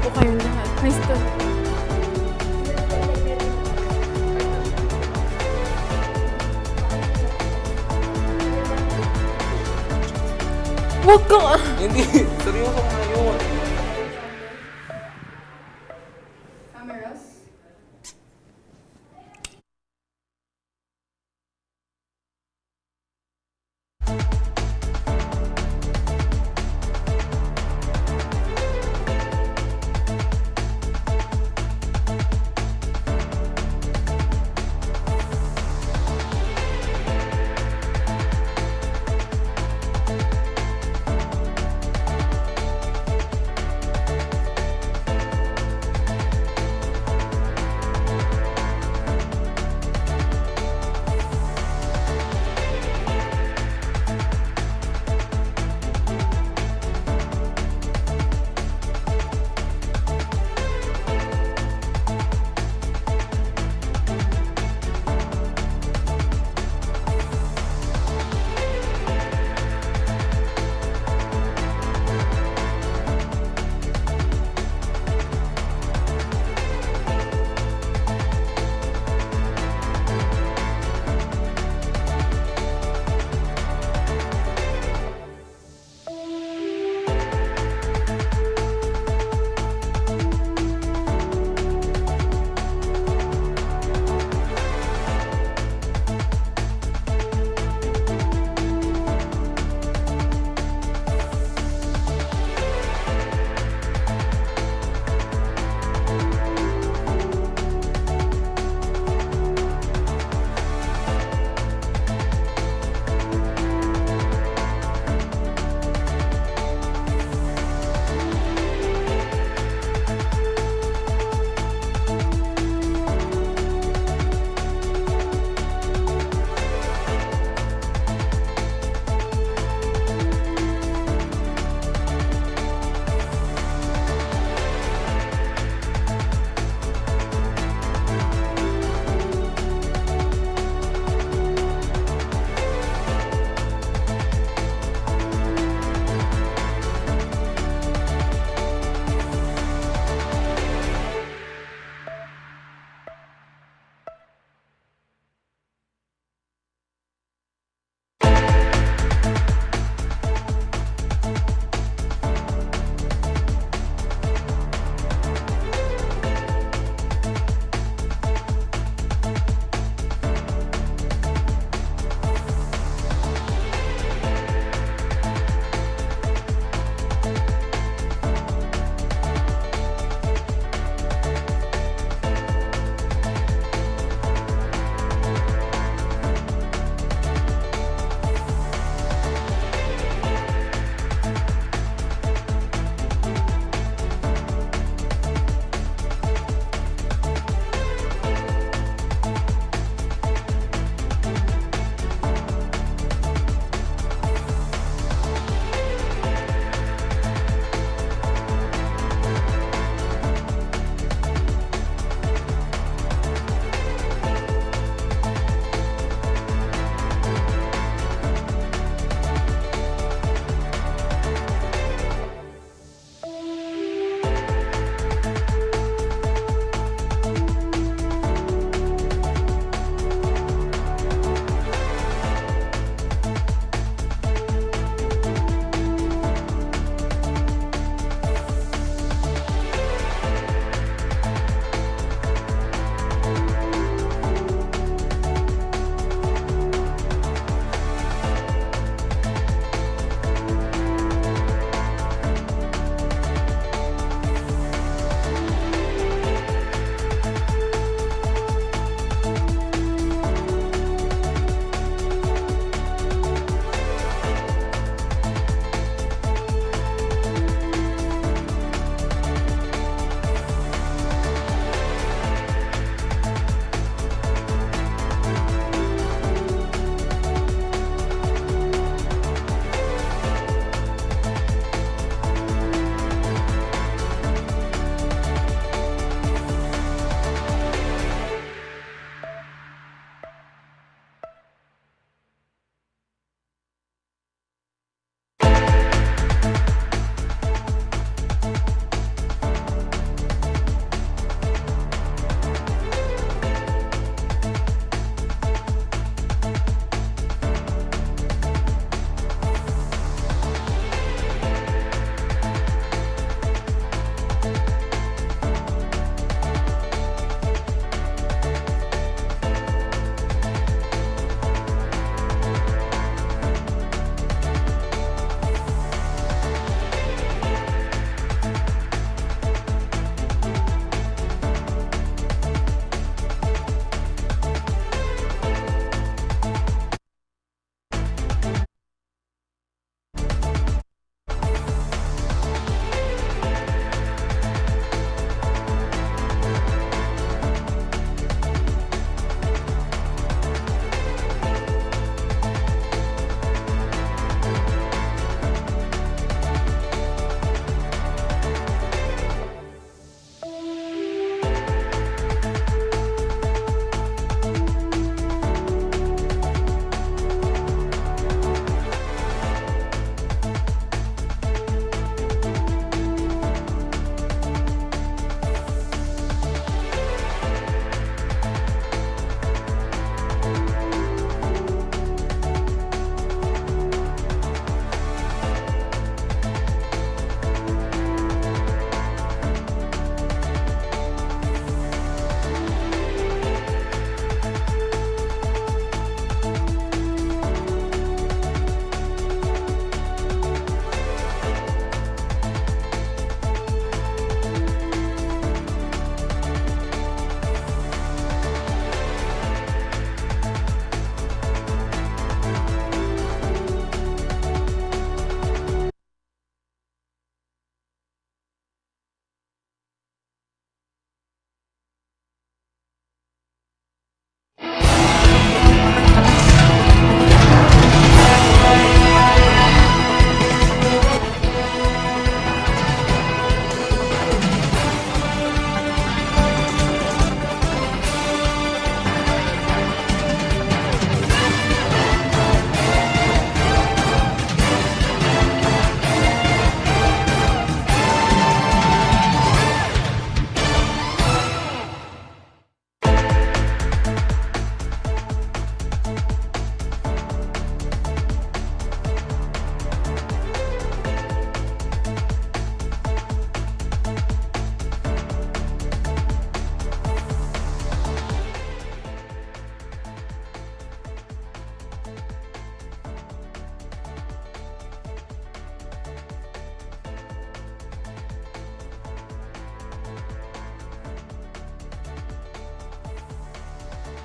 po kayong lahat. Nice to. Wag kang Hindi, seryoso ko na yun. Cameras?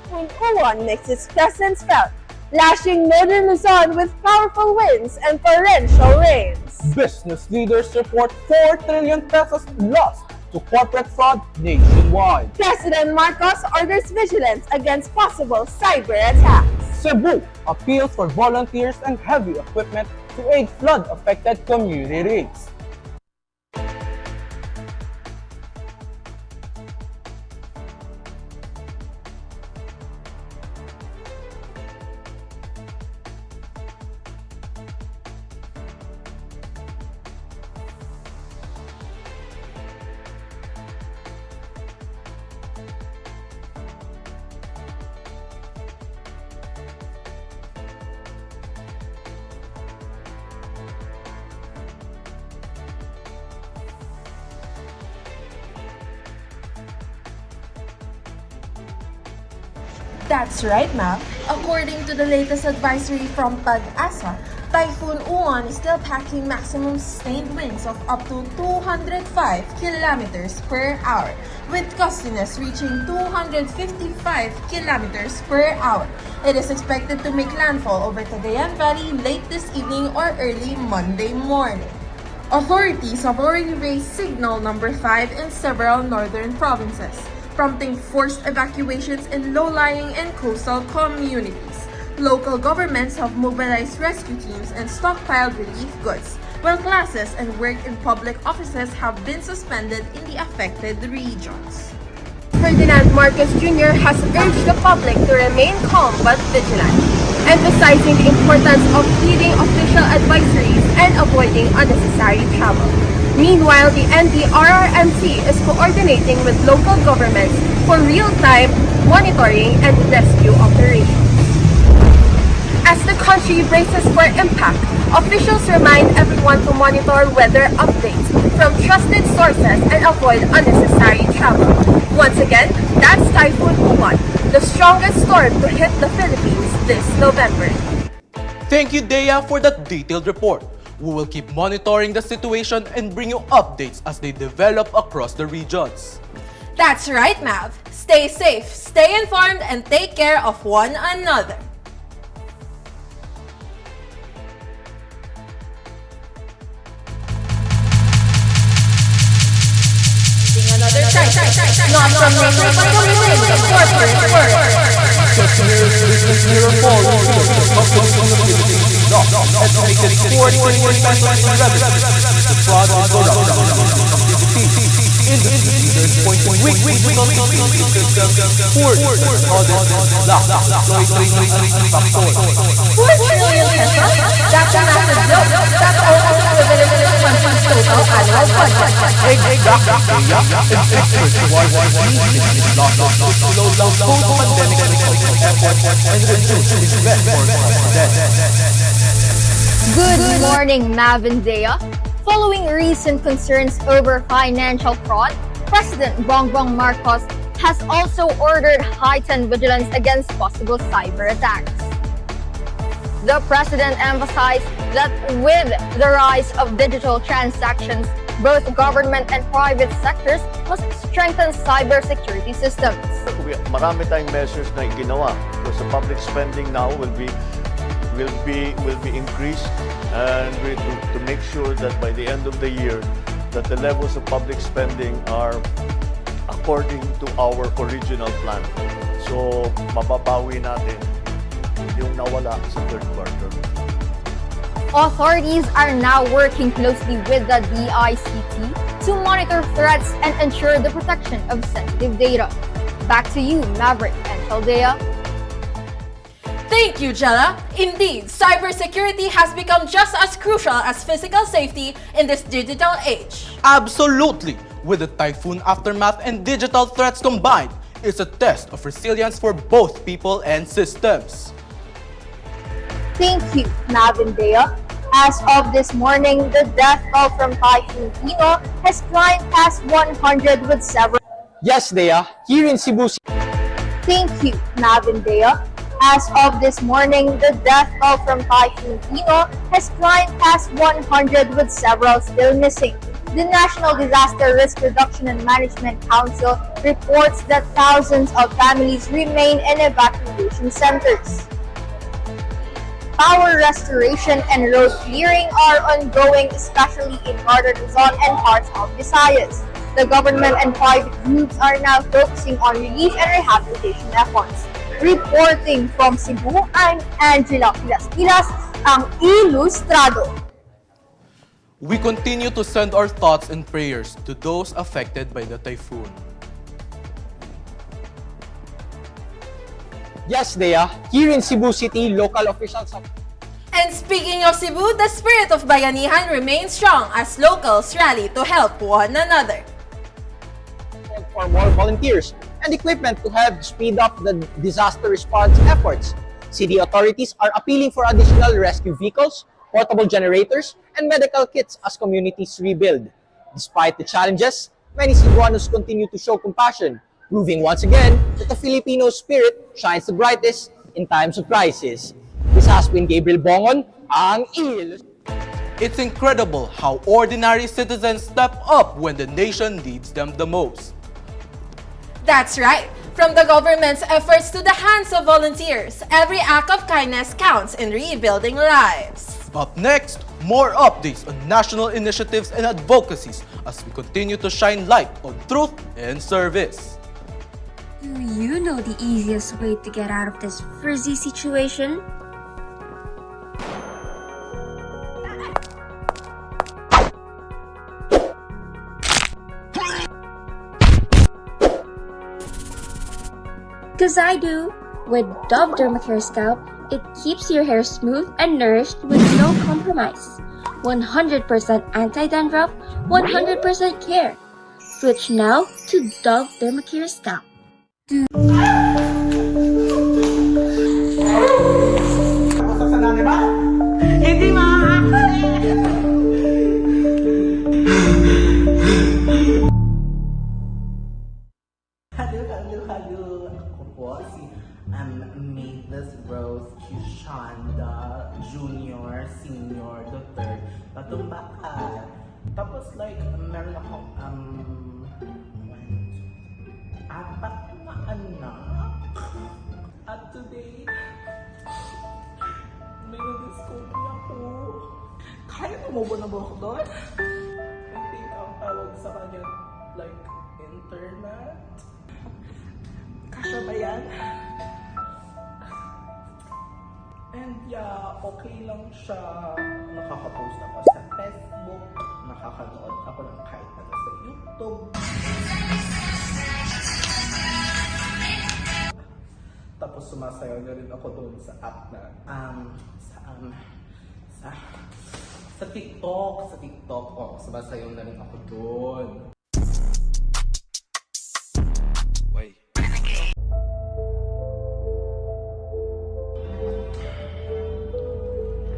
Typhoon Uwan makes its presence felt, lashing northern Luzon with powerful winds and torrential rains. Business leaders report 4 trillion pesos lost to corporate fraud nationwide. President Marcos orders vigilance against possible cyber attacks. Cebu appeals for volunteers and heavy equipment to aid flood-affected communities. That's right, ma'am. According to the latest advisory from Pag-asa, Typhoon Uwan is still packing maximum sustained winds of up to 205 kilometers per hour, with gustiness reaching 255 kilometers per hour. It is expected to make landfall over Cagayan Valley late this evening or early Monday morning. Authorities have already raised signal number 5 in several northern provinces, prompting forced evacuations in low-lying and coastal communities. Local governments have mobilized rescue teams and stockpiled relief goods, while classes and work in public offices have been suspended in the affected regions. Ferdinand Marcos Jr. has urged the public to remain calm but vigilant, emphasizing the importance of heeding official advisories and avoiding unnecessary travel. Meanwhile, the NDRRMC is coordinating with local governments for real-time monitoring and rescue operations. As the country braces for impact, officials remind everyone to monitor weather updates from trusted sources and avoid unnecessary travel. Once again, that's Typhoon Uwan, the strongest storm to hit the Philippines this November. Thank you, Dea, for that detailed report. We will keep monitoring the situation and bring you updates as they develop across the regions. That's right, Mav. Stay safe, stay informed, and take care of one another. Another time, not from nature, but from within the corporate world. Just mirror fall report the company's communications loss estimated 40 million pesos in revenue. The fraud and corruption activities. Industry leaders point to weak digital systems, poor audit, lack of training and factors. 4 trillion pesos? That's a massive joke. That's almost equivalent to the country's total annual budget. Exactly, and experts warn that these losses could slow down post-pandemic recovery efforts and reduce investment confidence. Good morning, Mav and Dea. Following recent concerns over financial fraud, President Bongbong Marcos has also ordered heightened vigilance against possible cyber attacks. The president emphasized that with the rise of digital transactions, both government and private sectors must strengthen cybersecurity systems. Marami tayong measures na ginawa because the public spending now will be increased, and to make sure that by the end of the year that the levels of public spending are according to our original plan. So mababawi natin yung nawala sa third quarter. Authorities are now working closely with the DICT to monitor threats and ensure the protection of sensitive data. Back to you, Maverick and Chaldea. Thank you, Jella. Indeed, cybersecurity has become just as crucial as physical safety in this digital age. Absolutely! With the typhoon aftermath and digital threats combined, it's a test of resilience for both people and systems. Thank you, Mav and Dea. As of this morning, the death toll from Typhoon Tino has climbed past 100 with several. Yes, Dea, here in Cebu. Thank you, Mav and Dea. As of this morning, the death toll from Typhoon Tino has climbed past 100 with several still missing. The National Disaster Risk Reduction and Management Council reports that thousands of families remain in evacuation centers. Power restoration and road clearing are ongoing, especially in northern Luzon and parts of Visayas. The government and private groups are now focusing on relief and rehabilitation efforts. Reporting from Cebu, I'm Angela Pilas, ang Illustrado. We continue to send our thoughts and prayers to those affected by the typhoon. Yes, Dea, here in Cebu City, local officials have... And speaking of Cebu, the spirit of Bayanihan remains strong as locals rally to help one another. for more volunteers and equipment to help speed up the disaster response efforts. City authorities are appealing for additional rescue vehicles, portable generators, and medical kits as communities rebuild. Despite the challenges, many Cebuanos continue to show compassion, proving once again that the Filipino spirit shines the brightest in times of crisis. This has been Gabriel Bongon, ang Illustrado. It's incredible how ordinary citizens step up when the nation needs them the most. That's right. From the government's efforts to the hands of volunteers, every act of kindness counts in rebuilding lives. Up next, more updates on national initiatives and advocacies as we continue to shine light on truth and service. Do you know the easiest way to get out of this frizzy situation? Cause I do. With Dove Dermacare Scalp, it keeps your hair smooth and nourished with no compromise. 100% anti-dandruff, 100% care. Switch now to Dove Dermacare Scalp. Hindi Hello. Ako po si Mavis Rose Kishanda Junior, Senior, the third. Patumbakan. Tapos like, meron akong apat na anak. At today, may na-discover ako. Kaya tumubo na ba ako doon? I think ang tawag sa kanya, like, internet. Kasya ba yan? And yeah, okay lang siya. Nakaka-post ako sa Facebook. Nakakanood ako ng kahit ano sa YouTube. Tapos sumasayaw na rin ako doon sa app na sa TikTok. Oh, sumasayaw na rin ako doon.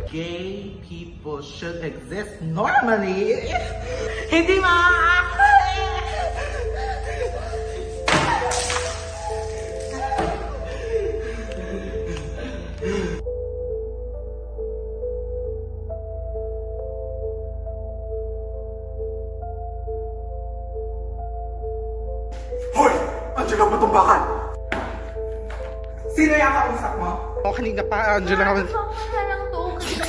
Gay people should exist normally. Hindi Hoy! Angela, matumbakan! Sino yung kausap mo? O, kanina pa, Angela.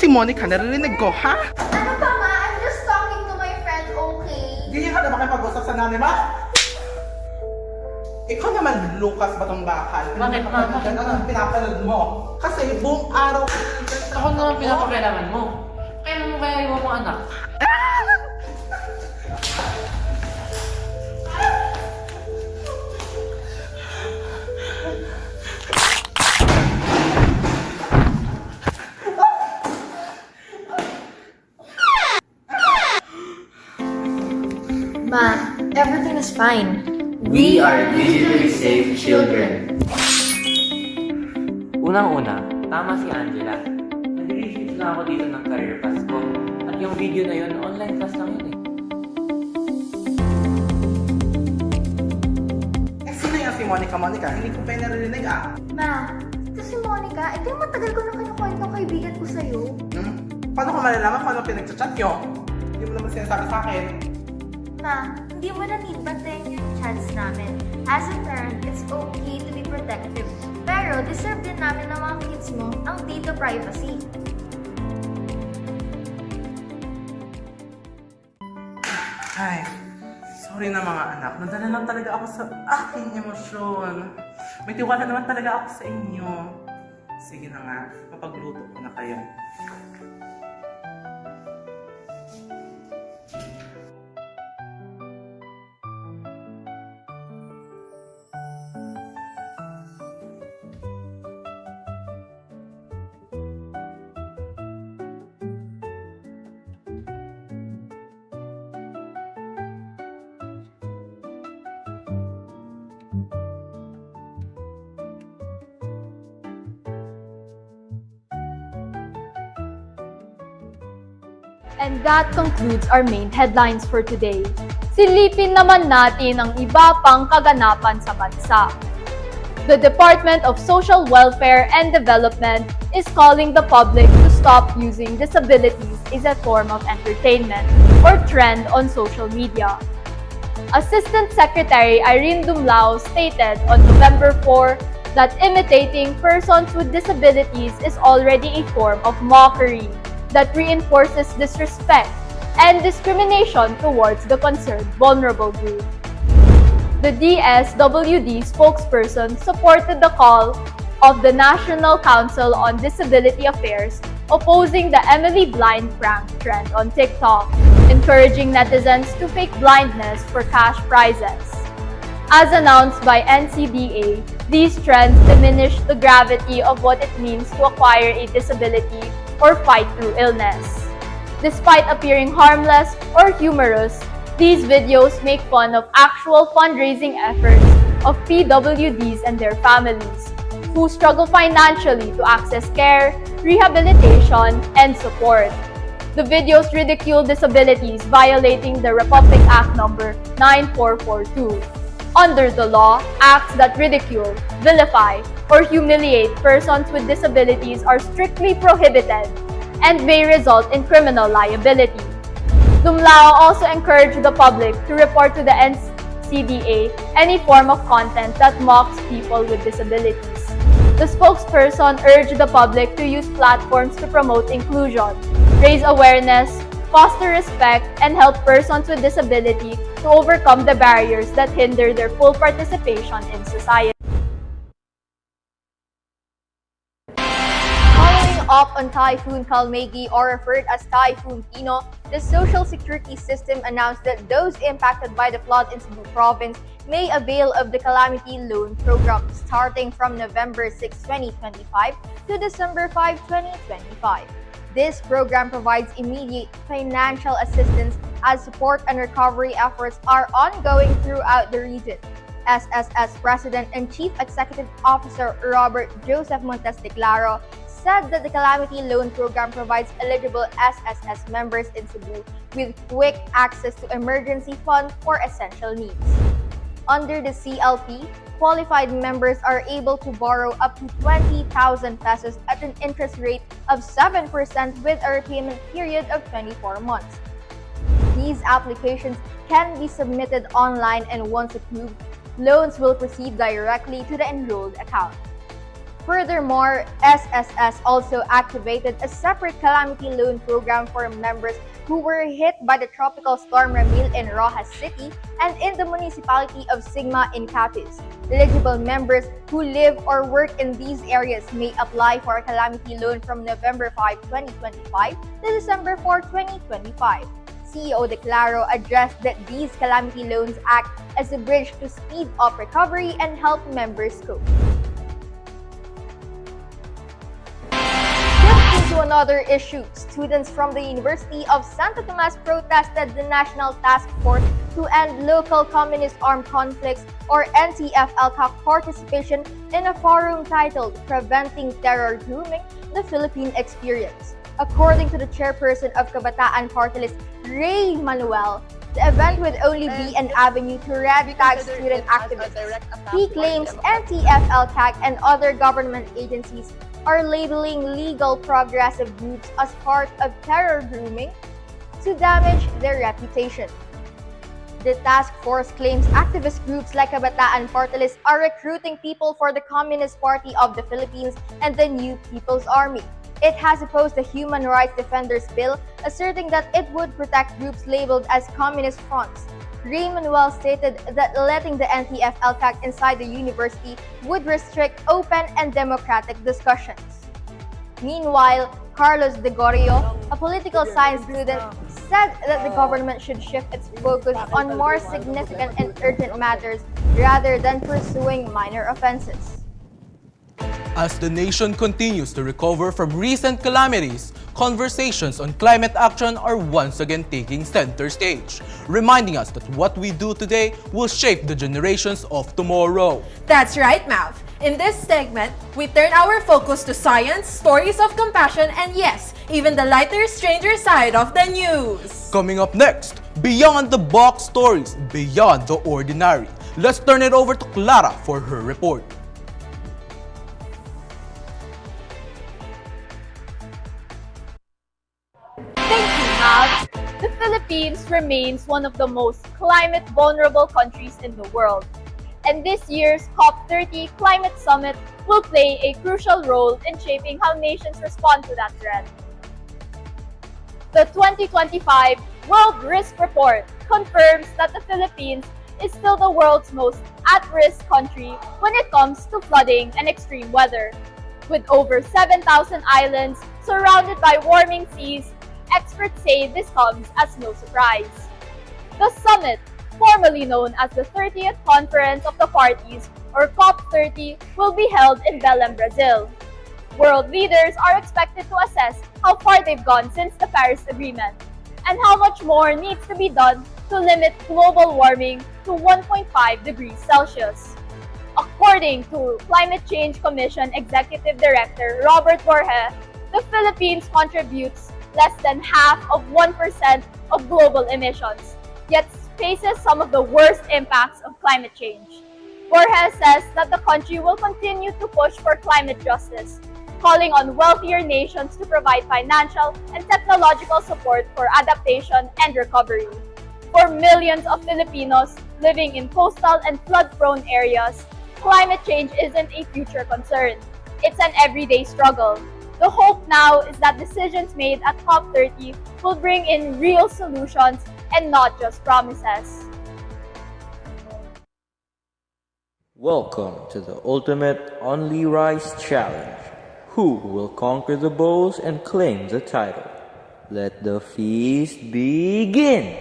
Si Monica, narinig ko, ha? Ano pa nga? I'm just talking to my friend, okay? Ganyan ka na makipag-usap sa nanay mo? Ikaw naman, Lucas Batumbakan. Bakit, mama? Anong pinapanood mo? Kasi buong araw... Ako naman pinapakailangan mo. Kailan mo kaya iwan mo anak? Ma, everything is fine. We are digitally safe children. Unang-una, tama si Angela. Nag-research na ako dito ng career pass ko. At yung video na yun, online class lang yun Sino yung si Monica? Hindi ko pa yung narinig, Ma, ito si Monica. Ito yung matagal ko na kinukwento ng kaibigan ko sa'yo. Paano ko malalaman paano pinag-chat nyo? Hindi mo naman sinasabi sa akin. Ma, hindi mo na need bantayan yung chance namin. As a parent, it's okay to be protective. Pero deserve din namin ng mga kids mo ang data privacy. Ay, sorry na mga anak. Nadala lang talaga ako sa aking emosyon. May tiwala naman talaga ako sa inyo. Sige na nga, mapagluto ko na kayo. And that concludes our main headlines for today. Silipin naman natin ang iba pang kaganapan sa bansa. The Department of Social Welfare and Development is calling the public to stop using disabilities as a form of entertainment or trend on social media. Assistant Secretary Irene Dumlao stated on November 4 that imitating persons with disabilities is already a form of mockery that reinforces disrespect and discrimination towards the concerned vulnerable group. The DSWD spokesperson supported the call of the National Council on Disability Affairs opposing the Emily Blind prank trend on TikTok, encouraging netizens to fake blindness for cash prizes. As announced by NCDA, these trends diminish the gravity of what it means to acquire a disability or fight through illness. Despite appearing harmless or humorous, these videos make fun of actual fundraising efforts of PWDs and their families, who struggle financially to access care, rehabilitation, and support. The videos ridicule disabilities violating the Republic Act No. 9442. Under the law, acts that ridicule, vilify, or humiliate persons with disabilities are strictly prohibited and may result in criminal liability. Dumlao also encouraged the public to report to the NCDA any form of content that mocks people with disabilities. The spokesperson urged the public to use platforms to promote inclusion, raise awareness, foster respect, and help persons with disability to overcome the barriers that hinder their full participation in society. Following up on Typhoon Kalmegi, or referred as Typhoon Tino, the Social Security System announced that those impacted by the flood in Cebu Province may avail of the Calamity Loan Program starting from November 6, 2025 to December 5, 2025. This program provides immediate financial assistance as support and recovery efforts are ongoing throughout the region. SSS President and Chief Executive Officer Robert Joseph Montes de Claro said that the Calamity Loan Program provides eligible SSS members in Cebu with quick access to emergency funds for essential needs. Under the CLP, qualified members are able to borrow up to 20,000 pesos at an interest rate of 7% with a repayment period of 24 months. These applications can be submitted online, and once approved, loans will proceed directly to the enrolled account. Furthermore, SSS also activated a separate calamity loan program for members who were hit by the tropical storm Ramil in Rojas City and in the municipality of Sigma in Capiz. Eligible members who live or work in these areas may apply for a calamity loan from November 5, 2025 to December 4, 2025. CEO De Claro addressed that these calamity loans act as a bridge to speed up recovery and help members cope. To another issue, students from the University of Santo Tomas protested the National Task Force to End Local Communist Armed Conflicts, or NTF-LCAC, participation in a forum titled Preventing Terror Grooming, the Philippine Experience. According to the chairperson of Kabataan Party List, Ray Manuel, the event would only be an avenue to red tag student activists. He claims NTF-LCAC and other government agencies are labeling legal progressive groups as part of terror grooming to damage their reputation. The task force claims activist groups like Kabataan Portalis are recruiting people for the Communist Party of the Philippines and the New People's Army. It has opposed the Human Rights Defenders Bill, asserting that it would protect groups labeled as communist fronts. Manuel stated that letting the NTF-LCAC inside the university would restrict open and democratic discussions. Meanwhile, Carlos De Gorio, a political science student, said that the government should shift its focus on more significant and urgent matters rather than pursuing minor offenses. As the nation continues to recover from recent calamities, conversations on climate action are once again taking center stage, reminding us that what we do today will shape the generations of tomorrow. That's right, Mav. In this segment, we turn our focus to science, stories of compassion, and yes, even the lighter, stranger side of the news. Coming up next, Beyond the Box Stories, Beyond the Ordinary. Let's turn it over to Clara for her report. Thank you, Mav. The Philippines remains one of the most climate vulnerable countries in the world. And this year's COP30 Climate Summit will play a crucial role in shaping how nations respond to that threat. The 2025 World Risk Report confirms that the Philippines is still the world's most at-risk country when it comes to flooding and extreme weather. With over 7,000 islands surrounded by warming seas, experts say this comes as no surprise. The summit, formerly known as the 30th Conference of the Parties, or COP30, will be held in Belém, Brazil. World leaders are expected to assess how far they've gone since the Paris Agreement, and how much more needs to be done to limit global warming to 1.5 degrees Celsius. According to Climate Change Commission Executive Director Robert Borge, the Philippines contributes less than half of 1% of global emissions, yet faces some of the worst impacts of climate change. Borge says that the country will continue to push for climate justice, calling on wealthier nations to provide financial and technological support for adaptation and recovery. For millions of Filipinos living in coastal and flood-prone areas, climate change isn't a future concern. It's an everyday struggle. The hope now is that decisions made at COP30 will bring in real solutions and not just promises. Welcome to the ultimate Only Rice Challenge. Who will conquer the bowls and claim the title? Let the feast begin!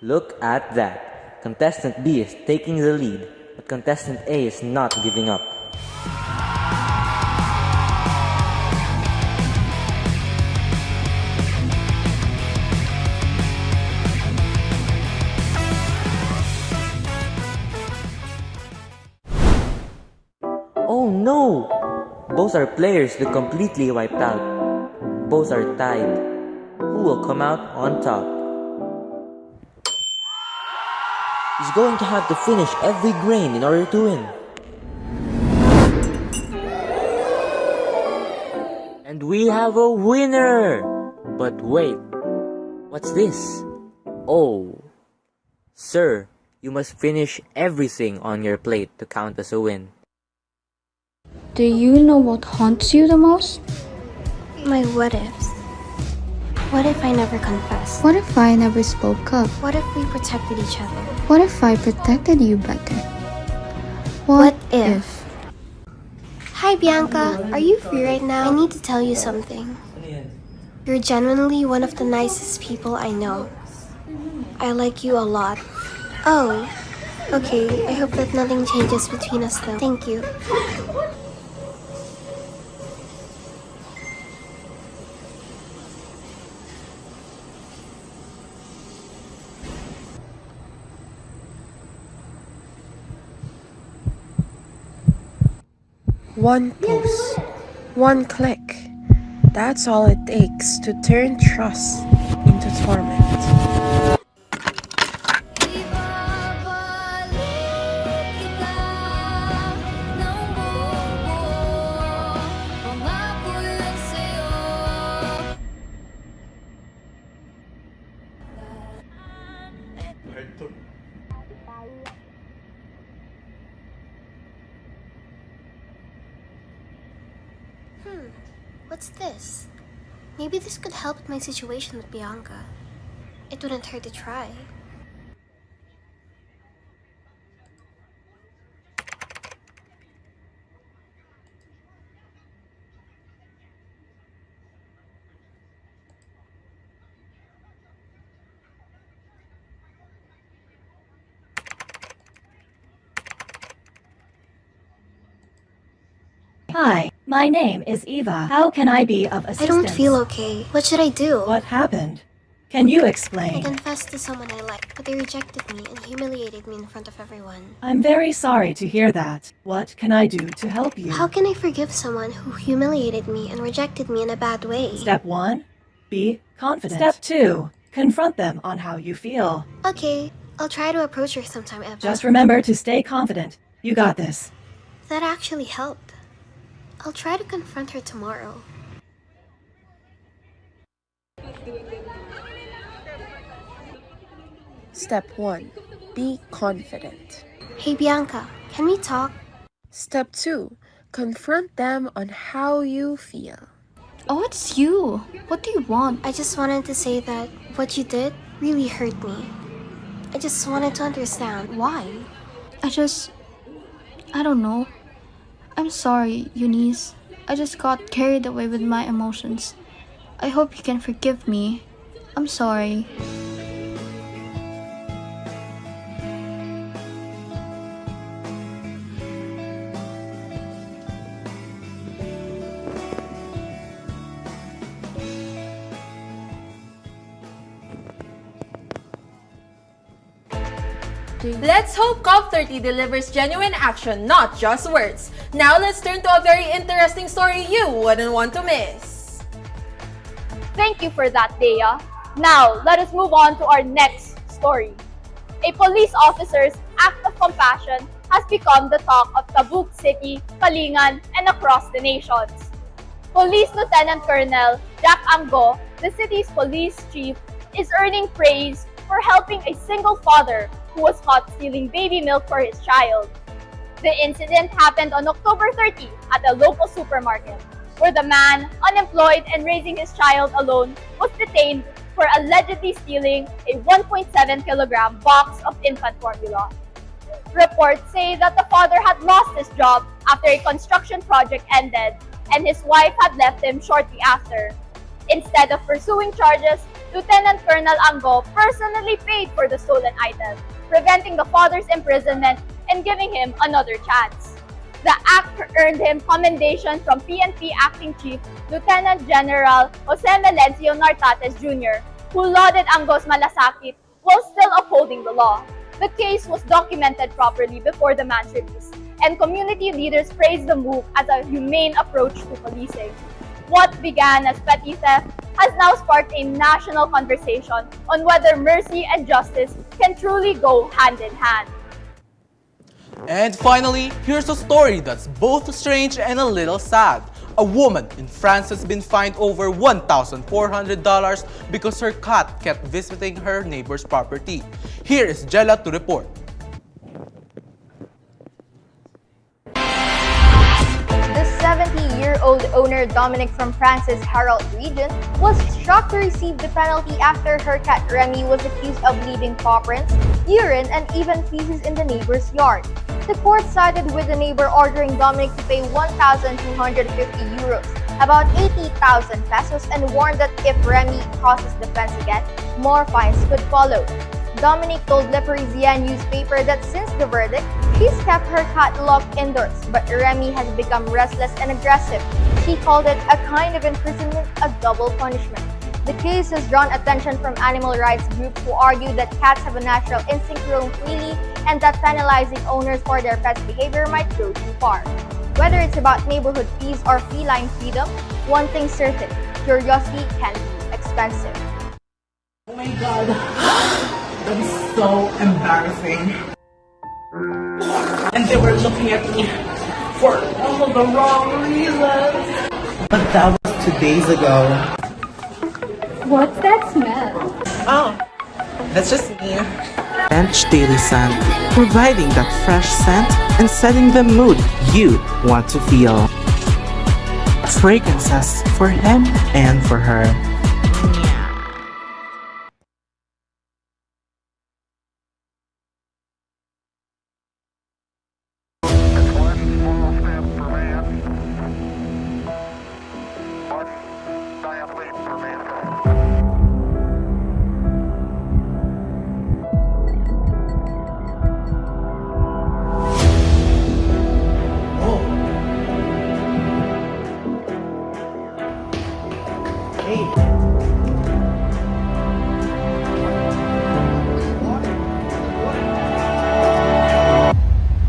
Look at that. Contestant B is taking the lead, but contestant A is not giving up. Oh no! Both our players look completely wiped out. Both are tied. Who will come out on top? He's going to have to finish every grain in order to win. And we have a winner! But wait, what's this? Oh, sir, you must finish everything on your plate to count as a win. Do you know what haunts you the most? My what ifs. What if I never confessed? What if I never spoke up? What if we protected each other? What if I protected you better? What if? Hi Bianca, are you free right now? I need to tell you something. You're genuinely one of the nicest people I know. I like you a lot. Oh, okay, I hope that nothing changes between us though. Thank you. One post, one click. That's all it takes to turn trust into torment. What's this? Maybe this could help with my situation with Bianca. It wouldn't hurt to try. Hi, my name is Eva. How can I be of assistance? I don't feel okay. What should I do? What happened? Can you I explain? confessed to someone I liked, but they rejected me and humiliated me in front of everyone. I'm very sorry to hear that. What can I do to help you? How can I forgive someone who humiliated me and rejected me in a bad way? Step 1, be confident. Step 2, confront them on how you feel. Okay, I'll try to approach her sometime, Eva. Just remember to stay confident. You got this. That actually helped. I'll try to confront her tomorrow. Step 1. Be confident. Hey Bianca, can we talk? Step 2. Confront them on how you feel. Oh, it's you. What do you want? I just wanted to say that what you did really hurt me. I just wanted to understand why. I don't know. I'm sorry, Eunice. I just got carried away with my emotions. I hope you can forgive me. I'm sorry. Let's hope COP30 delivers genuine action, not just words. Now let's turn to a very interesting story you wouldn't want to miss. Thank you for that, Dea. Now, let us move on to our next story. A police officer's act of compassion has become the talk of Tabuk City, Kalingan, and across the nations. Police Lieutenant Colonel Jack Ango, the city's police chief, is earning praise for helping a single father who was caught stealing baby milk for his child. The incident happened on October 30 at a local supermarket, where the man, unemployed and raising his child alone, was detained for allegedly stealing a 1.7 kilogram box of infant formula. Reports say that the father had lost his job after a construction project ended, and his wife had left him shortly after. Instead of pursuing charges, Lieutenant Colonel Ango personally paid for the stolen item, preventing the father's imprisonment and giving him another chance. The act earned him commendation from PNP Acting Chief Lieutenant General Jose Melencio Nartates Jr., who lauded Ango's malasakit while still upholding the law. The case was documented properly before the man's release, and community leaders praised the move as a humane approach to policing. What began as petty theft has now sparked a national conversation on whether mercy and justice can truly go hand in hand. And finally, here's a story that's both strange and a little sad. A woman in France has been fined over $1,400 because her cat kept visiting her neighbor's property. Here is Jella to report. The 70-year-old owner Dominic from France's Herald region was shocked to receive the penalty after her cat Remy was accused of leaving paw prints, urine, and even feces in the neighbor's yard. The court sided with the neighbor, ordering Dominic to pay 1,250 euros, about 80,000 pesos, and warned that if Remy crosses the fence again, more fines could follow. Dominic told Le Parisien newspaper that since the verdict, she's kept her cat locked indoors, but Remy has become restless and aggressive. She called it a kind of imprisonment, a double punishment. The case has drawn attention from animal rights groups who argue that cats have a natural instinct to roam freely and that penalizing owners for their pets' behavior might go too far. Whether it's about neighborhood peace or feline freedom, one thing's certain, curiosity can be expensive. Oh my god, that is so embarrassing. And they were looking at me for all the wrong reasons. But that was 2 days ago. What's that smell? Oh, that's just me. Bench Daily Scent, providing that fresh scent and setting the mood you want to feel. fragrances for him and for her.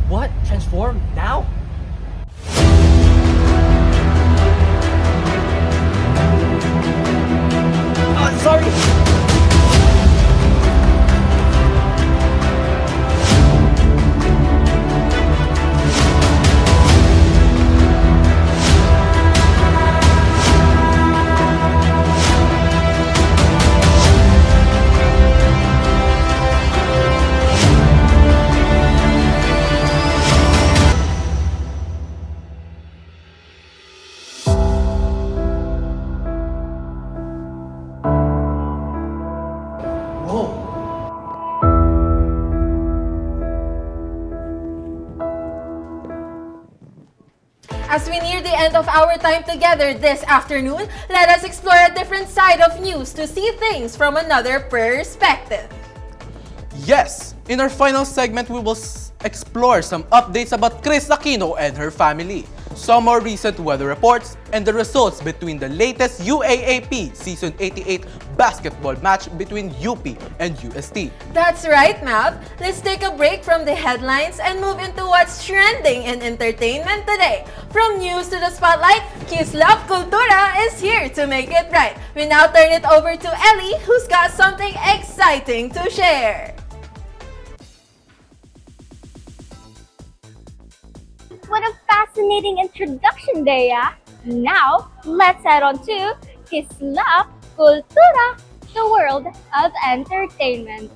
What? Transform? Now? Sorry! As we near the end of our time together this afternoon, let us explore a different side of news to see things from another perspective. Yes, in our final segment, we will explore some updates about Chris Aquino and her family, some more recent weather reports, and the results between the latest UAAP Season 88 basketball match between UP and UST. That's right, Mav. Let's take a break from the headlines and move into what's trending in entertainment today. From news to the spotlight, Kislap Cultura is here to make it right. We now turn it over to Ellie, who's got something exciting to share. What a fascinating introduction, Dea! Now, let's head on to Kisla Cultura, the world of entertainment.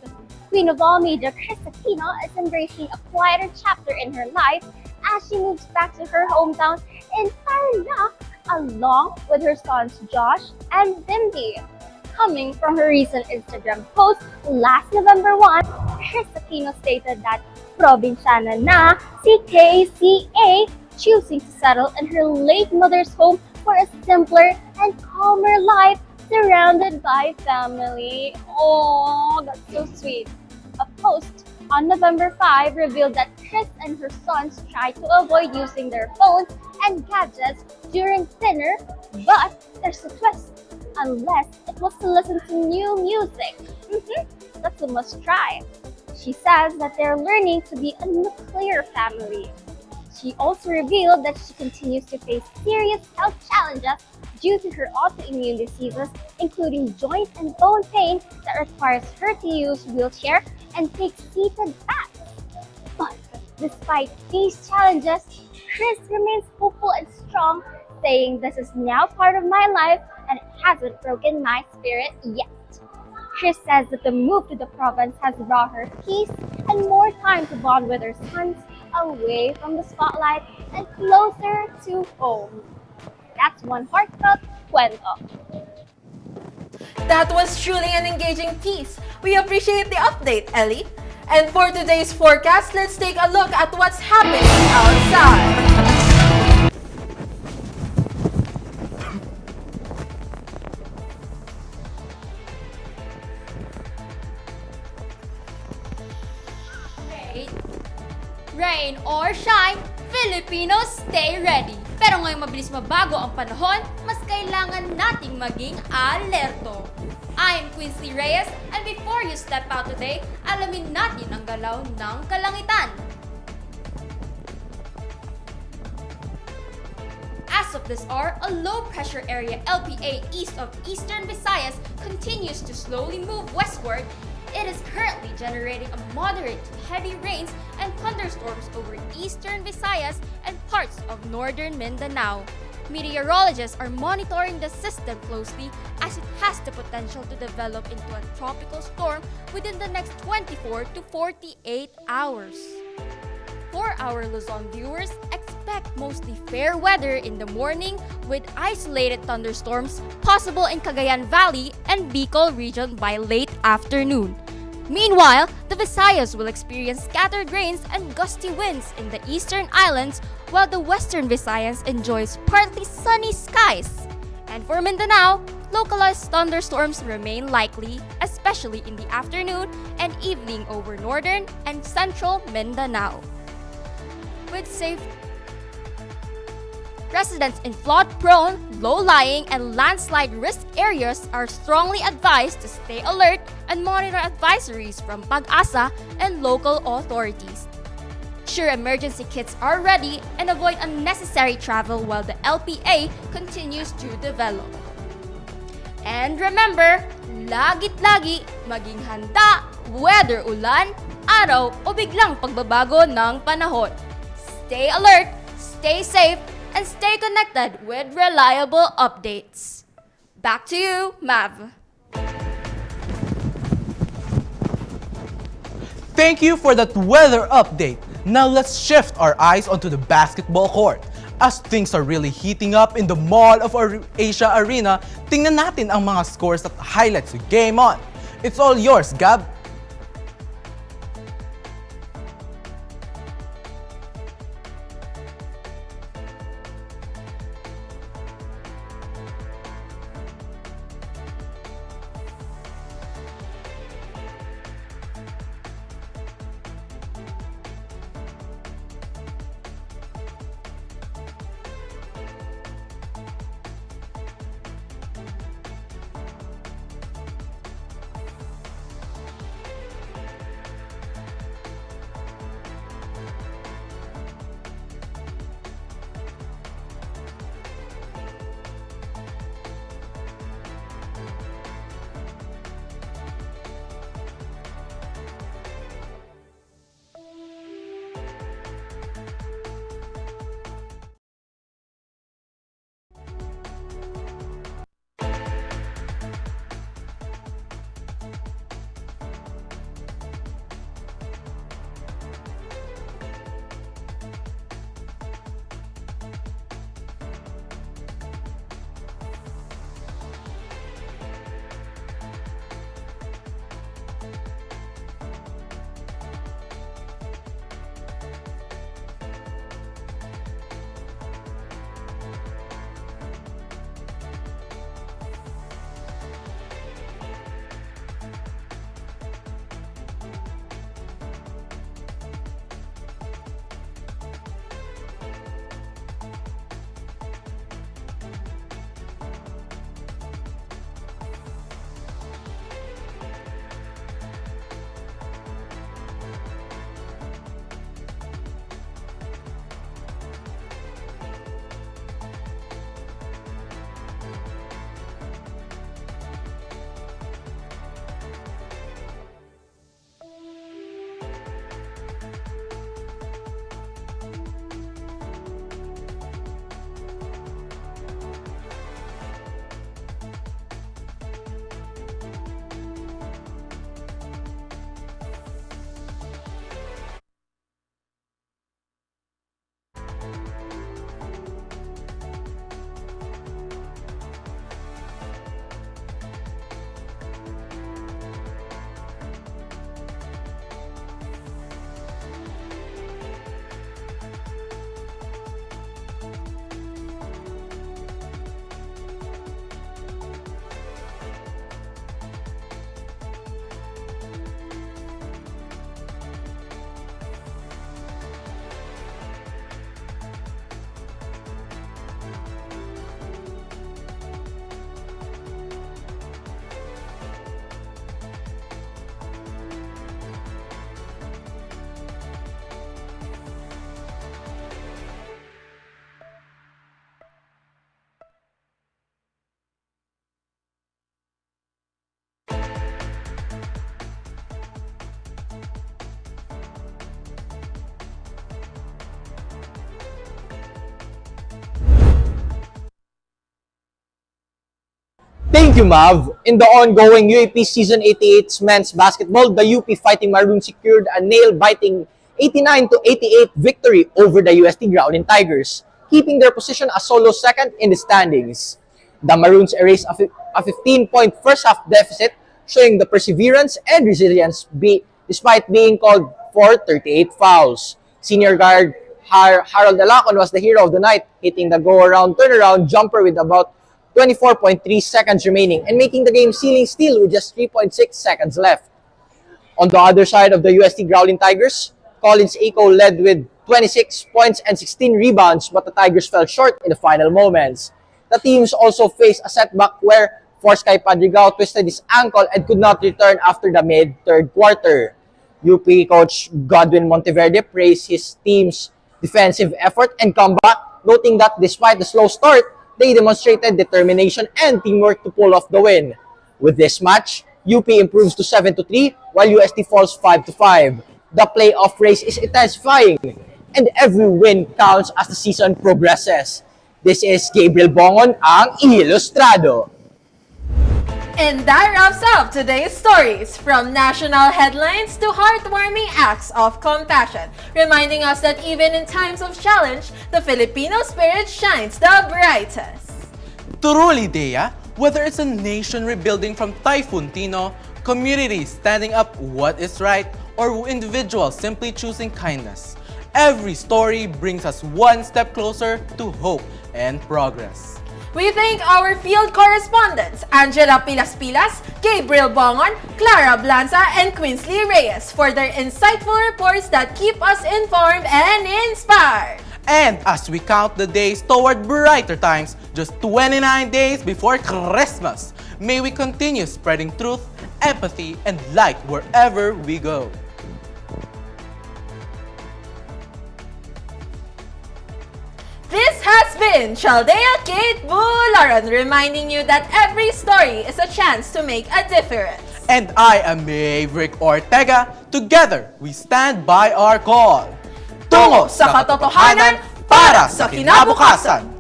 Queen of all media Chris Aquino is embracing a quieter chapter in her life as she moves back to her hometown in Tarlac along with her sons Josh and Bimbi. Coming from her recent Instagram post last November 1, Chris Aquino stated that probinsyana na si KCA, choosing to settle in her late mother's home for a simpler and calmer life surrounded by family. Oh, that's so sweet. A post on November 5 revealed that Chris and her sons tried to avoid using their phones and gadgets during dinner, but there's a twist. Unless it was to listen to new music. That's a must try. She says that they're learning to be a nuclear family. She also revealed that she continues to face serious health challenges due to her autoimmune diseases, including joint and bone pain that requires her to use wheelchair and take seated baths. But despite these challenges, Chris remains hopeful and strong, saying this is now part of my life and it hasn't broken my spirit yet. Chris says that the move to the province has brought her peace and more time to bond with her sons away from the spotlight and closer to home. That's one heartfelt cuento. That was truly an engaging piece. We appreciate the update, Ellie. And for today's forecast, let's take a look at what's happening outside. Rain or shine, Filipinos stay ready. Pero ngayong mabilis mabago ang panahon, mas kailangan nating maging alerto. I am Quincy Reyes, and before you step out today, alamin natin ang galaw ng kalangitan. As of this hour, a low-pressure area LPA east of Eastern Visayas continues to slowly move westward. It is currently generating a moderate to heavy rains and thunderstorms over eastern Visayas and parts of northern Mindanao. Meteorologists are monitoring the system closely as it has the potential to develop into a tropical storm within the next 24 to 48 hours. For our Luzon viewers, expect expect mostly fair weather in the morning with isolated thunderstorms possible in Cagayan Valley and Bicol region by late afternoon. Meanwhile, the Visayas will experience scattered rains and gusty winds in the eastern islands, while the western Visayas enjoys partly sunny skies. And for Mindanao, localized thunderstorms remain likely, especially in the afternoon and evening over northern and central Mindanao. With safe residents in flood-prone, low-lying, and landslide risk areas are strongly advised to stay alert and monitor advisories from Pag-asa and local authorities. Ensure emergency kits are ready and avoid unnecessary travel while the LPA continues to develop. And remember, lagit-lagi maging handa, whether ulan, araw, o biglang pagbabago ng panahon. Stay alert, stay safe, and stay connected with reliable updates. Back to you, Mav. Thank you for that weather update. Now let's shift our eyes onto the basketball court. As things are really heating up in the Mall of Asia Arena, tingnan natin ang mga scores at highlights sa Game On. It's all yours, Gab. Thank you, Mav. In the ongoing UAP Season 88's men's basketball, the UP Fighting Maroon secured a nail-biting 89-88 victory over the UST Growling Tigers, keeping their position as solo second in the standings. The Maroons erased a 15-point first half deficit, showing the perseverance and resilience despite being called for 38 fouls. Senior guard Harold Alacon was the hero of the night, hitting the go-around turnaround jumper with about 24.3 seconds remaining and making the game sealing steal with just 3.6 seconds left. On the other side of the UST Growling Tigers, Collins Eco led with 26 points and 16 rebounds, but the Tigers fell short in the final moments. The teams also faced a setback where Forsky Padrigao twisted his ankle and could not return after the mid-third quarter. UP coach Godwin Monteverde praised his team's defensive effort and comeback, noting that despite the slow start, they demonstrated determination and teamwork to pull off the win. With this match, UP improves to 7-3 while UST falls 5-5. The playoff race is intensifying and every win counts as the season progresses. This is Gabriel Bongon, ang Illustrado. And that wraps up today's stories, from national headlines to heartwarming acts of compassion, reminding us that even in times of challenge, the Filipino spirit shines the brightest. Truly, Dea, whether it's a nation rebuilding from Typhoon Tino, communities standing up what is right, or individuals simply choosing kindness, every story brings us one step closer to hope and progress. We thank our field correspondents, Angela Pilas-Pilas, Gabriel Bongon, Clara Blanza, and Quinsley Reyes for their insightful reports that keep us informed and inspired. And as we count the days toward brighter times, just 29 days before Christmas, may we continue spreading truth, empathy, and light wherever we go. This has been Chaldea Kate Bularan, reminding you that every story is a chance to make a difference. And I am Maverick Ortega. Together, we stand by our call. Tungo sa katotohanan para sa kinabukasan!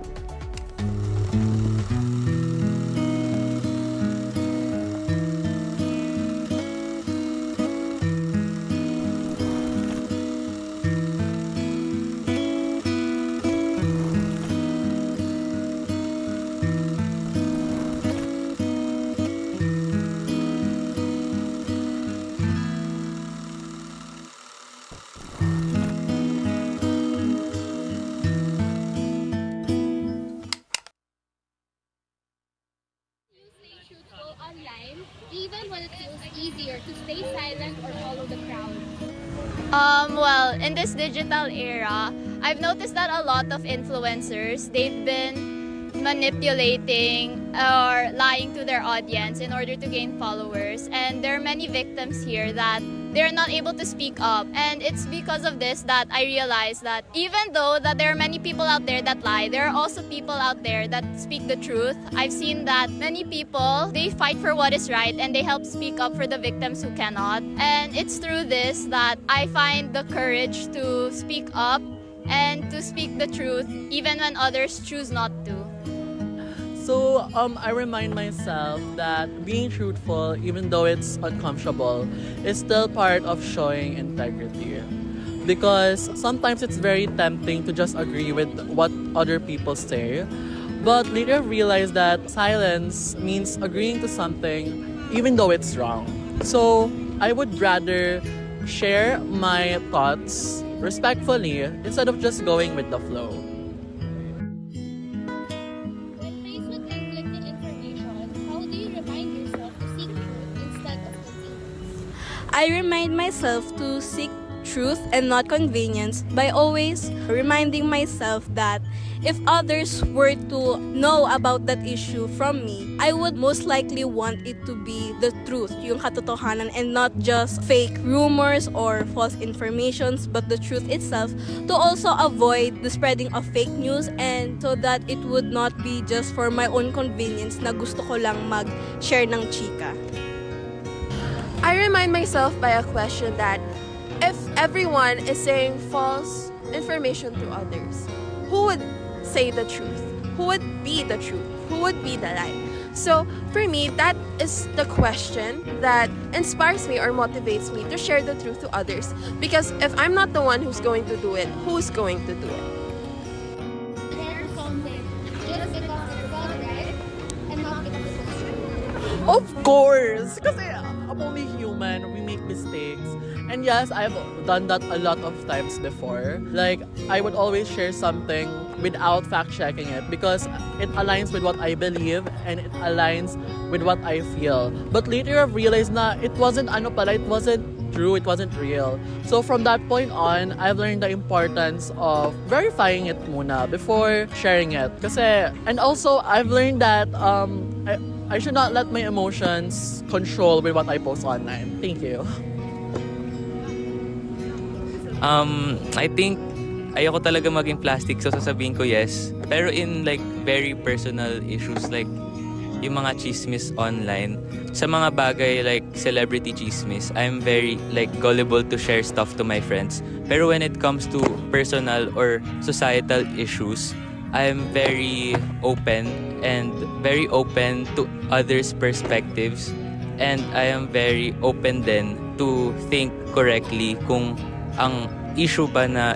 Even when it feels easier to stay silent or follow the crowd? Well, in this digital era, I've noticed that a lot of influencers, they've been manipulating or lying to their audience in order to gain followers. And there are many victims here that they're not able to speak up. And it's because of this that I realized that even though that there are many people out there that lie, there are also people out there that speak the truth. I've seen that many people, they fight for what is right and they help speak up for the victims who cannot. And it's through this that I find the courage to speak up and to speak the truth even when others choose not to. So I remind myself that being truthful, even though it's uncomfortable, is still part of showing integrity. Because sometimes it's very tempting to just agree with what other people say, but later realize that silence means agreeing to something even though it's wrong. So I would rather share my thoughts respectfully instead of just going with the flow. I remind myself to seek truth and not convenience by always reminding myself that if others were to know about that issue from me, I would most likely want it to be the truth, yung katotohanan, and not just fake rumors or false informations, but the truth itself, to also avoid the spreading of fake news, and so that it would not be just for my own convenience na gusto ko lang mag-share ng chika. I remind myself by a question that if everyone is saying false information to others, who would say the truth? Who would be the truth? Who would be the lie? So for me, that is the question that inspires me or motivates me to share the truth to others. Because if I'm not the one who's going to do it, who's going to do it? Just because it's wrong, right? And not because it's true. Of course! Kasi I'm only human, we make mistakes. And yes, I've done that a lot of times before. Like, I would always share something without fact-checking it because it aligns with what I believe and it aligns with what I feel. But later I've realized na it wasn't it wasn't true, it wasn't real. So from that point on, I've learned the importance of verifying it muna before sharing it. Kasi, and also, I've learned that I should not let my emotions control with what I post online. Thank you. I think ayoko talaga maging plastic, so sasabihin ko yes. Pero in like very personal issues like yung mga chismis online, sa mga bagay like celebrity chismis, I'm very like gullible to share stuff to my friends. Pero when it comes to personal or societal issues, I'm very open to others' perspectives, and I am very open then to think correctly kung ang issue ba na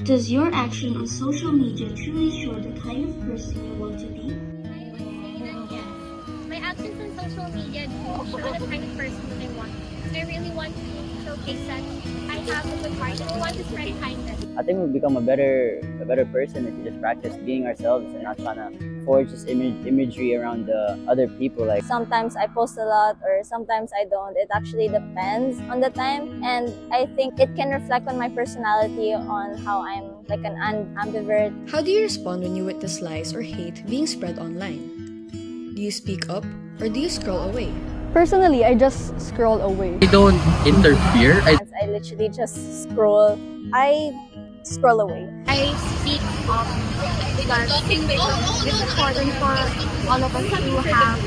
Does your action on social media truly show the kind of person you want to be? I would say that yes. My actions on social media do show the kind of person that I want. I really want to showcase that I have a good heart and I want to spread kindness. I think we become a better person if we just practice being ourselves and not trying to forge this imagery around the other people. Like Sometimes I post a lot or sometimes I don't. It actually depends on the time, and I think it can reflect on my personality on how I'm like an ambivert. How do you respond when you witness lies or hate being spread online? Do you speak up or do you scroll away? Personally, I just scroll away. I don't interfere. I literally just scroll. I scroll away. I speak up because it's important for all of us to have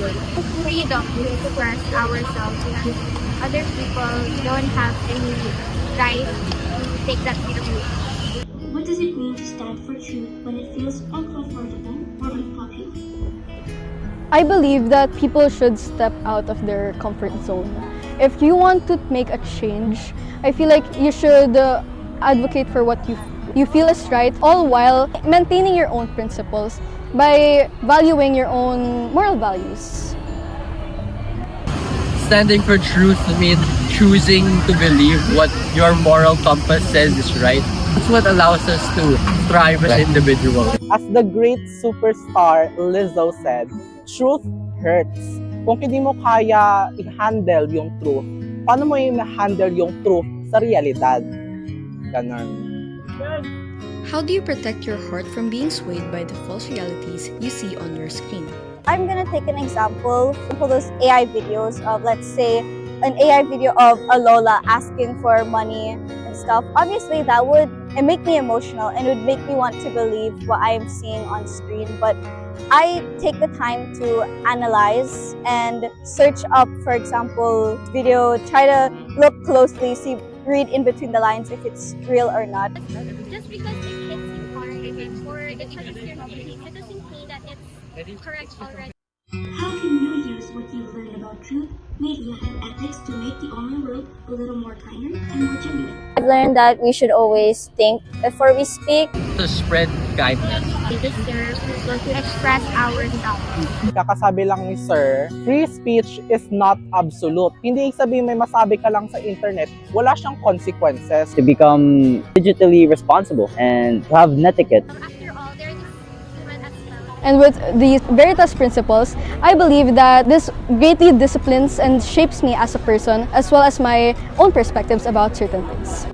freedom to express ourselves, and other people don't have any right to take that freedom away. What does it mean to stand for truth when it feels uncomfortable or unpopular? I believe that people should step out of their comfort zone. If you want to make a change, I feel like you should advocate for what you feel is right, all while maintaining your own principles by valuing your own moral values. Standing for truth means choosing to believe what your moral compass says is right. That's what allows us to thrive as individuals. As the great superstar Lizzo said, truth hurts. Kung hindi mo kaya i-handle yung truth, paano mo i-handle yung truth sa realidad? Ganon. How do you protect your heart from being swayed by the false realities you see on your screen? I'm gonna take an example for those AI videos of, let's say, an AI video of a Lola asking for money and stuff. Obviously, that would make me emotional and would make me want to believe what I'm seeing on screen. But I take the time to analyze and search up, for example, video, try to look closely, read in between the lines if it's real or not. Just because it hits you hard or it touches your feelings, it doesn't mean that it's correct already. How can you use what you've learned about truth, media, and ethics to make the online world a little more kinder and more genuine? I've learned that we should always think before we speak. To spread kindness. We deserve to express ourselves. Kakasabi lang ni Sir, free speech is not absolute. Hindi sabihin may masabi ka lang sa internet, wala siyang consequences. To become digitally responsible and to have an etiquette. And with these Veritas principles, I believe that this greatly disciplines and shapes me as a person, as well as my own perspectives about certain things.